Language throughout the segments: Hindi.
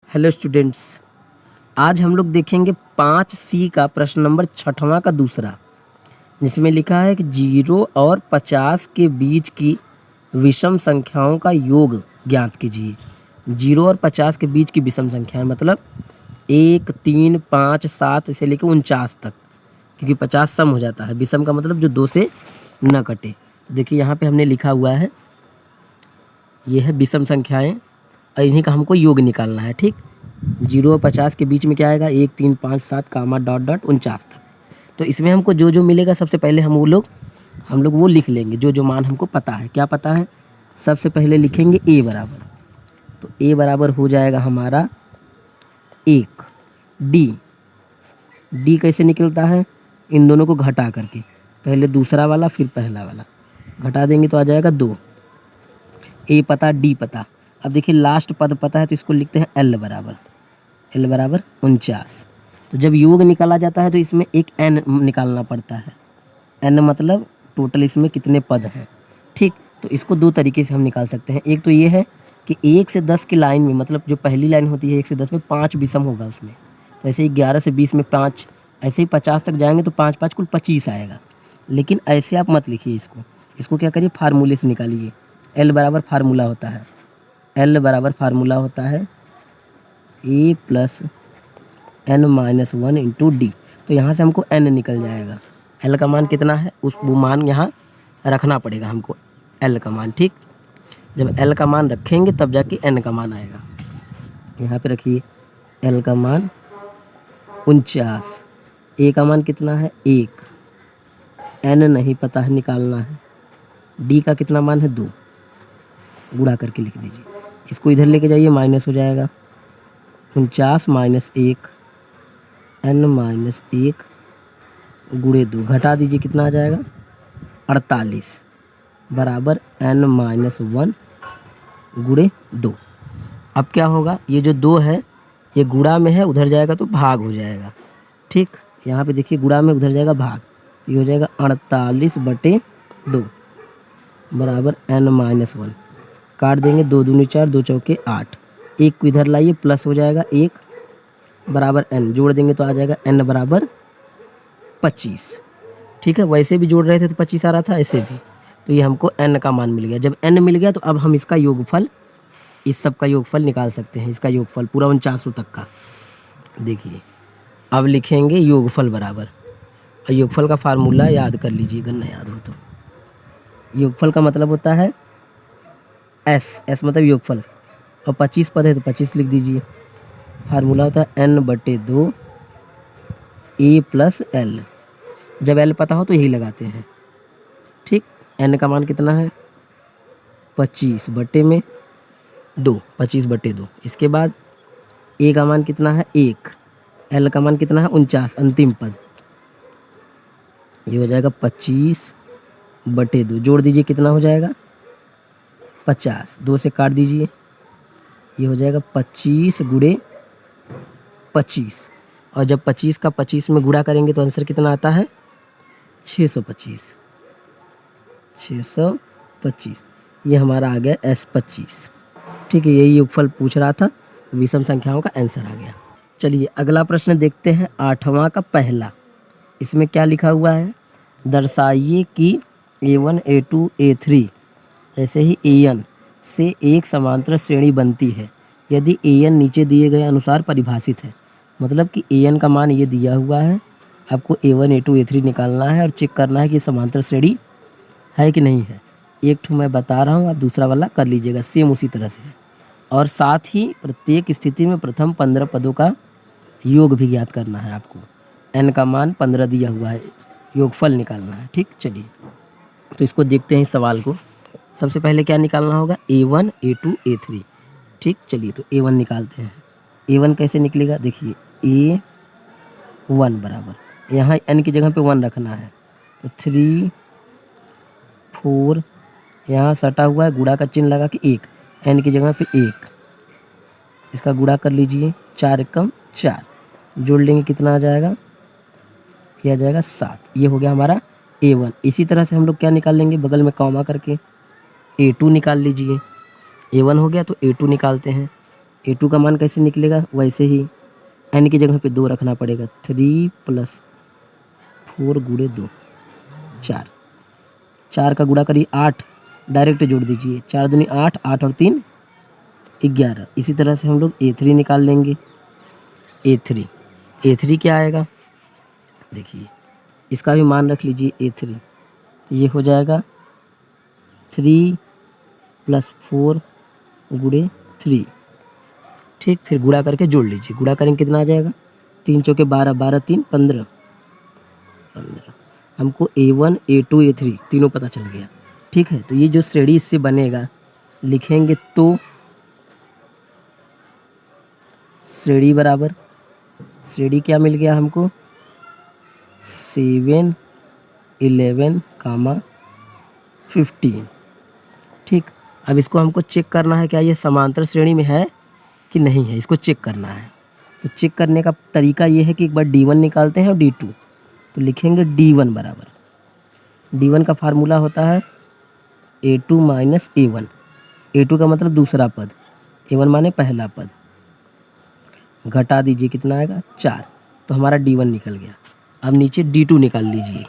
हेलो स्टूडेंट्स, आज हम लोग देखेंगे 5C का प्रश्न नंबर 6वां का दूसरा, जिसमें लिखा है कि 0 और 50 के बीच की विषम संख्याओं का योग ज्ञात कीजिए। 0 और 50 के बीच की विषम संख्याएं मतलब 1, 3, 5, 7 से लेकर 49 तक, क्योंकि 50 सम हो जाता है। विषम का मतलब जो 2 से न कटे। देखिए यहाँ पे हमने लिखा हुआ है, ये है विषम संख्याएं और इन्हीं का हमको योग निकालना है। ठीक, 0 और 50 के बीच में क्या आएगा? 1, 3, 5, 7 कामा डॉट डॉट 49 तक। तो इसमें हमको जो जो मिलेगा सबसे पहले हम लोग वो लिख लेंगे, जो मान हमको पता है। क्या पता है? सबसे पहले लिखेंगे a बराबर, तो a बराबर हो जाएगा हमारा 1। d कैसे निकलता है? इन दोनों को घटा करके, पहले दूसरा वाला फिर पहला वाला घटा देंगे तो आ जाएगा 2। a पता, d पता। अब देखिए लास्ट पद पता है तो इसको लिखते हैं l बराबर 49। तो जब योग निकाला जाता है तो इसमें एक n निकालना पड़ता है। n मतलब टोटल इसमें कितने पद हैं। ठीक, तो इसको दो तरीके से हम निकाल सकते हैं। एक तो ये है कि 1 से 10 की लाइन में, मतलब जो पहली लाइन होती है 1 से 10 में 5 विषम होगा उसमें, तो ऐसे ही 11 से 20 में 5, ऐसे ही 50 तक जाएंगे तो 5 5 कुल 25 आएगा। लेकिन ऐसे आप मत लिखिए इसको क्या करिए, फार्मूले से निकालिए। l बराबर फार्मूला होता है, a plus n-1 into D. तो यहाँ से हमको n निकल जाएगा। l का मान कितना है वो मान यहाँ रखना पड़ेगा हमको, l का मान। ठीक, जब l का मान रखेंगे तब जाके n का मान आएगा। यहाँ पे रखिए l का मान 49, a का मान कितना है 1, n नहीं पता है निकालना है, d का कितना मान है 2, गुणा करके लिख दीजिए। इसको इधर लेके जाइए, माइनस हो जाएगा 49 माइनस 1 n-1 गुणे 2, घटा दीजिए कितना आ जाएगा 48 बराबर n-1 गुणे 2। अब क्या होगा, ये जो 2 है ये गुणा में है, उधर जाएगा तो भाग हो जाएगा। ठीक, यहाँ पे देखिए गुणा में उधर जाएगा भाग, ये हो जाएगा 48/2 बराबर n-1। काट देंगे, 2 दूनी 4, 2 चौके 8, 1 को इधर लाइए प्लस हो जाएगा 1 बराबर n, जोड़ देंगे तो आ जाएगा n बराबर 25। ठीक है, वैसे भी जोड़ रहे थे तो 25 आ रहा था, ऐसे भी। तो ये हमको n का मान मिल गया। जब n मिल गया तो अब हम इसका योगफल, इस सब का योगफल निकाल सकते हैं। इसका योगफल पूरा 49 तक का। देखिए अब लिखेंगे योगफल बराबर, और योगफल का फार्मूला याद कर लीजिए अगर न याद हो तो। योगफल का मतलब होता है s मतलब योगफल, और 25 पद है तो 25 लिख दीजिए। फार्मूला होता है n/2 a प्लस l। जब l पता हो तो यही लगाते हैं। ठीक, n का मान कितना है 25/2, 25/2। इसके बाद a का मान कितना है 1, l का मान कितना है 49, अंतिम पद, ये हो जाएगा 25/2। जोड़ दीजिए कितना हो जाएगा 50, 2 से काट दीजिए, ये हो जाएगा 25 गुणे 25। और जब 25 का 25 में गुणा करेंगे तो आंसर कितना आता है 625। ये हमारा आ गया S25। ठीक है, यही योगफल पूछ रहा था, विषम संख्याओं का आंसर आ गया। चलिए अगला प्रश्न देखते हैं, 8वां का पहला। इसमें क्या लिखा हुआ है, दर्शाइए कि A1 A2 A3 ऐसे ही an से एक समांतर श्रेणी बनती है यदि an नीचे दिए गए अनुसार परिभाषित है। मतलब कि an का मान ये दिया हुआ है, आपको A1 A2 A3 निकालना है और चेक करना है कि समांतर श्रेणी है कि नहीं है। एक ठो मैं बता रहा हूँ, आप दूसरा वाला कर लीजिएगा, सेम उसी तरह से है। और साथ ही प्रत्येक स्थिति में प्रथम 15 पदों का योग भी ज्ञात करना है आपको। n का मान 15 दिया हुआ है, योगफल निकालना है। ठीक, चलिए तो इसको देखते हैं इस सवाल को। सबसे पहले क्या निकालना होगा, A1 A2 A3। ठीक, चलिए तो A1 निकालते हैं। A1 कैसे निकलेगा, देखिए A1 बराबर, यहाँ n की जगह पे 1 रखना है, तो 3 4 यहाँ सटा हुआ है, गुणा का चिन्ह लगा के 1, n की जगह पे 1, इसका गुणा कर लीजिए, 4 एकम 4, जोड़ लेंगे कितना आ जाएगा, यह आ जाएगा 7। ये हो गया हमारा A1। इसी तरह से हम लोग क्या निकाल लेंगे, बगल में कॉमा करके A2 निकाल लीजिए। A1 हो गया तो A2 निकालते हैं। A2 का मान कैसे निकलेगा, वैसे ही n की जगह पे 2 रखना पड़ेगा। 3 + 4 गुणे 2 4, 4 का गुणा करिए 8, डायरेक्ट जोड़ दीजिए। 4 दूनी 8, 8 और 3 11। इसी तरह से हम लोग A3 निकाल लेंगे। A3 क्या आएगा, देखिए इसका भी मान रख लीजिए A3, ये हो जाएगा 3 + 4 गुणे 3। ठीक, फिर गुणा करके जोड़ लीजिए। गुणा करेंगे कितना आ जाएगा, 3 चौके 12, 12 3 15। हमको A1 A2 A3 तीनों पता चल गया। ठीक है, तो ये जो श्रेणी इससे बनेगा लिखेंगे तो श्रेणी बराबर, श्रेणी क्या मिल गया हमको, 7 11, 15। ठीक, अब इसको हमको चेक करना है क्या ये समांतर श्रेणी में है कि नहीं है, इसको चेक करना है। तो चेक करने का तरीका ये है कि एक बार D1 निकालते हैं और D2। तो लिखेंगे D1 बराबर, D1 का फार्मूला होता है A2 - A1। A2 का मतलब दूसरा पद, A1 माने पहला पद। घटा दीजिए कितना आएगा, 4। तो हमारा D1 निकल गया। अब नीचे D2 निकाल लीजिए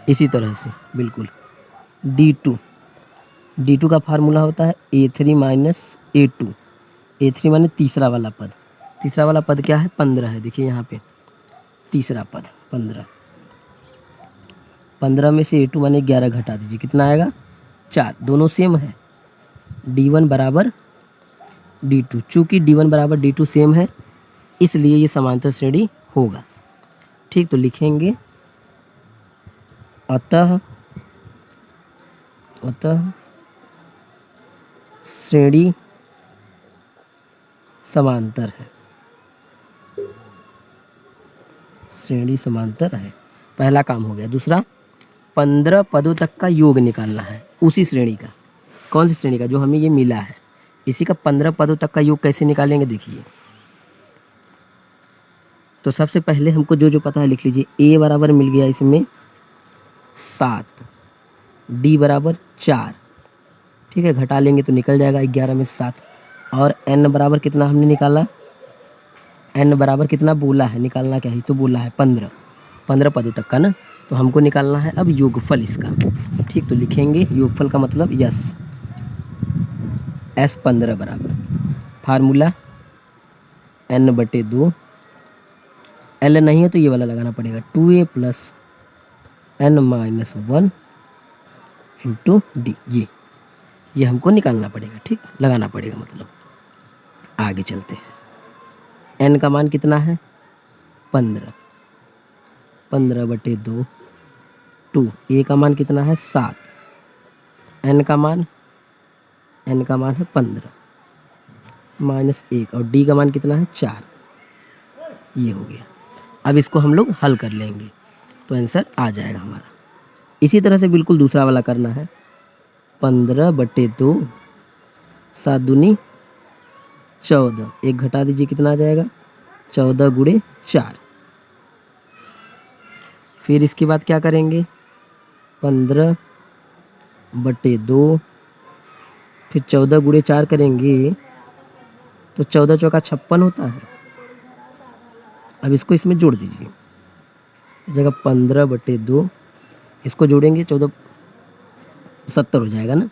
इसी तरह से बिल्कुल। D2 का फार्मूला होता है A3 - A2। A3 माने तीसरा वाला पद। तीसरा वाला पद क्या है, 15 है। देखिए यहाँ पे तीसरा पद 15। 15 में से A2 माने 11 घटा दीजिए, कितना आएगा, 4। दोनों सेम है, D1 बराबर D2। चूँकि D1 बराबर D2 सेम है इसलिए ये समांतर श्रेणी होगा। ठीक, तो लिखेंगे अतः श्रेणी समांतर है। श्रेणी समांतर है, पहला काम हो गया। दूसरा, 15 पदों तक का योग निकालना है उसी श्रेणी का। कौन सी श्रेणी का, जो हमें ये मिला है, इसी का 15 पदों तक का योग कैसे निकालेंगे, देखिए। तो सबसे पहले हमको जो पता है लिख लीजिए। A बराबर मिल गया इसमें 7, D बराबर 4। ठीक है, घटा लेंगे तो निकल जाएगा 11 में 7। और N बराबर कितना हमने निकाला, N बराबर कितना बोला है, निकालना क्या है तो बोला है 15 पदों तक का ना। तो हमको निकालना है अब योगफल इसका। ठीक, तो लिखेंगे योगफल का मतलब S 15 बराबर फार्मूला N/2। L नहीं है तो ये वाला लगाना पड़ेगा, 2A + N - 1 × D। ये हमको निकालना पड़ेगा। ठीक, लगाना पड़ेगा मतलब। आगे चलते हैं। N का मान कितना है, 15। 15/2 2। A का मान कितना है, 7। N का मान है 15 -1 और D का मान कितना है, 4। ये हो गया। अब इसको हम लोग हल कर लेंगे तो आंसर आ जाएगा हमारा। इसी तरह से बिल्कुल दूसरा वाला करना है। 15/2 7 दूनी 14। 1 घटा दीजिए, कितना आ जाएगा, 14 गुणे 4। फिर इसके बाद क्या करेंगे, 15/2 फिर 14 गुणे 4 करेंगे तो 14 चौका 56 होता है। अब इसको इसमें जोड़ दीजिए, जगह 15/2 इसको जोड़ेंगे 14 70 हो जाएगा ना,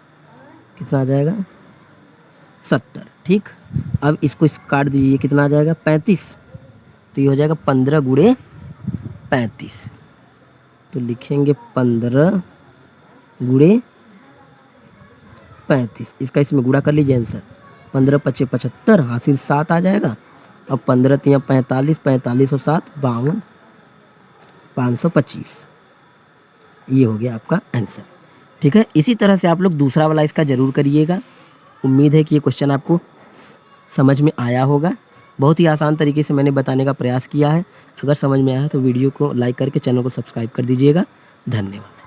कितना आ जाएगा, 70। ठीक, अब इसको काट दीजिए, कितना आ जाएगा, 35। तो ये हो जाएगा 15 गुणे 35। तो लिखेंगे 15 गुणे 35। इसका इसमें गुणा कर लीजिए आंसर। 15 × 5 = 75, हासिल 7 आ जाएगा। अब 15 × 3 = 45, 45 और 7 = 52, 525। ये हो गया आपका आंसर। ठीक है, इसी तरह से आप लोग दूसरा वाला इसका ज़रूर करिएगा। उम्मीद है कि ये क्वेश्चन आपको समझ में आया होगा। बहुत ही आसान तरीके से मैंने बताने का प्रयास किया है। अगर समझ में आया है तो वीडियो को लाइक करके चैनल को सब्सक्राइब कर दीजिएगा। धन्यवाद।